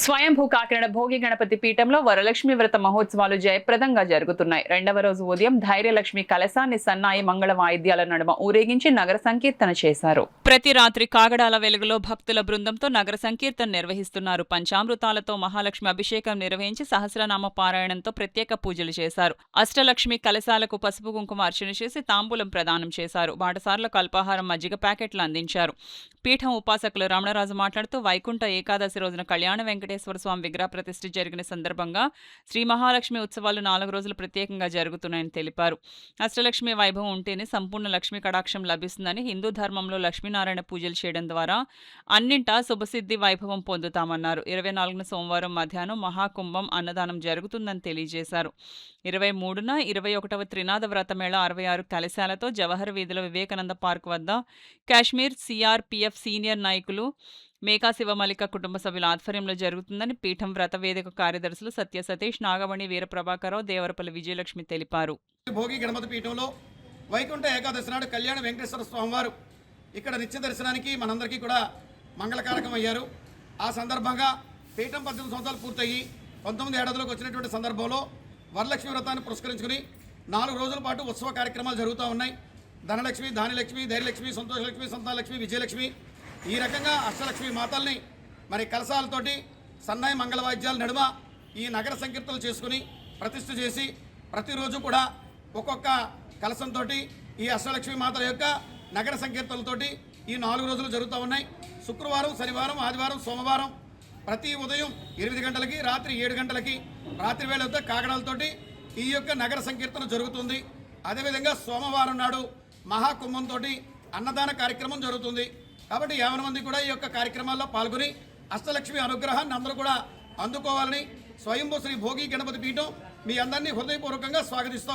స్వయంభూ కాకినాడ భోగి గణపతి పీఠంలో వరలక్ష్మి వ్రత మహోత్సవాలు జయప్రదంగా జరుగుతున్నాయి. రెండవ రోజు ఉదయం ధైర్యలక్ష్మి కలశాన్ని సన్నాయి మంగళ వాయిద్యాల నడుమ ఊరేగించి నగర సంకీర్తన చేశారు. ప్రతి రాత్రి కాగడాల వెలుగులో భక్తుల బృందంతో నగర సంకీర్తన నిర్వహిస్తున్నారు. పంచామృతాలతో మహాలక్ష్మి అభిషేకం నిర్వహించి సహస్రనామ పారాయణంతో ప్రత్యేక పూజలు చేశారు. అష్టలక్ష్మి కలశాలకు పసుపు కుంకుమ అర్చన చేసి తాంబూలం ప్రదానం చేశారు. బాటసార్లకు అల్పాహారం మజ్జిగ ప్యాకెట్లు అందించారు. పీఠం ఉపాసకులు రమణరాజు మాట్లాడుతూ వైకుంఠ ఏకాదశి రోజున కళ్యాణ వెంకటేశ్వర స్వామి విగ్రహ ప్రతిష్ఠ జరిగిన సందర్భంగా శ్రీ మహాలక్ష్మి ఉత్సవాలు 4 రోజులు ప్రత్యేకంగా జరుగుతున్నాయని తెలిపారు. అష్టలక్ష్మి వైభవం ఉంటేనే సంపూర్ణ లక్ష్మీ కటాక్షం లభిస్తుందని, హిందూ ధర్మంలో లక్ష్మీనారాయణ పూజలు చేయడం ద్వారా అన్నింటా శుభసిద్ధి వైభవం పొందుతామన్నారు. 24న సోమవారం మధ్యాహ్నం మహాకుంభం అన్నదానం జరుగుతుందని తెలియజేశారు. 23న 21వ త్రినాద వ్రతమేళ 66 కలశాలతో జవహర్ వీధిలో వివేకానంద పార్క్ వద్ద కాశ్మీర్ సిఆర్పిఎఫ్ సీనియర్ నాయకులు మేకా శివమల్లిక కుటుంబ సభ్యుల ఆధ్వర్యంలో జరుగుతుందని పీఠం వ్రత వేదిక కార్యదర్శులు సత్య సతీష్, నాగమణి, వీరప్రభాకరరావు, దేవరపల్లి విజయలక్ష్మి తెలిపారు. భోగి గణపతి పీఠంలో వైకుంఠ ఏకాదశి నాడు కళ్యాణ వెంకటేశ్వర స్వామివారు ఇక్కడ నిత్య దర్శనానికి మనందరికీ కూడా మంగళకారకం అయ్యారు. ఆ సందర్భంగా పీఠం 18 సంవత్సరాలు పూర్తయి 19 ఏడాదిలోకి వచ్చినటువంటి సందర్భంలో వరలక్ష్మి వ్రతాన్ని పురస్కరించుకుని 4 రోజుల పాటు ఉత్సవ కార్యక్రమాలు జరుగుతూ ఉన్నాయి. ధనలక్ష్మి, ధాన్యలక్ష్మి, ధైర్యలక్ష్మి, సంతోషలక్ష్మి, సంతానలక్ష్మి, విజయలక్ష్మి, ఈ రకంగా అష్టలక్ష్మి మాతల్ని మరి కలశాలతోటి సన్నాయి మంగళ వాయిద్యాల నడుమ ఈ నగర సంకీర్తనలు చేసుకుని ప్రతిష్ఠ చేసి ప్రతిరోజు కూడా ఒక్కొక్క కలశంతో ఈ అష్టలక్ష్మి మాతల యొక్క నగర సంకీర్తనలతోటి ఈ 4 రోజులు జరుగుతూ ఉన్నాయి. శుక్రవారం, శనివారం, ఆదివారం, సోమవారం ప్రతి ఉదయం 8 గంటలకి, రాత్రి 7 గంటలకి రాత్రి వేళ కాగడాలతోటి ఈ యొక్క నగర సంకీర్తన జరుగుతుంది. అదేవిధంగా సోమవారం నాడు మహాకుంభంతో అన్నదాన కార్యక్రమం జరుగుతుంది. కాబట్టి 50 మంది కూడా ఈ యొక్క కార్యక్రమాల్లో పాల్గొని అష్టలక్ష్మి అనుగ్రహాన్ని అందరూ కూడా అందుకోవాలని స్వయంభూ శ్రీ భోగి గణపతి పీఠం మీ అందరినీ హృదయపూర్వకంగా స్వాగతిస్తూ ఉంది.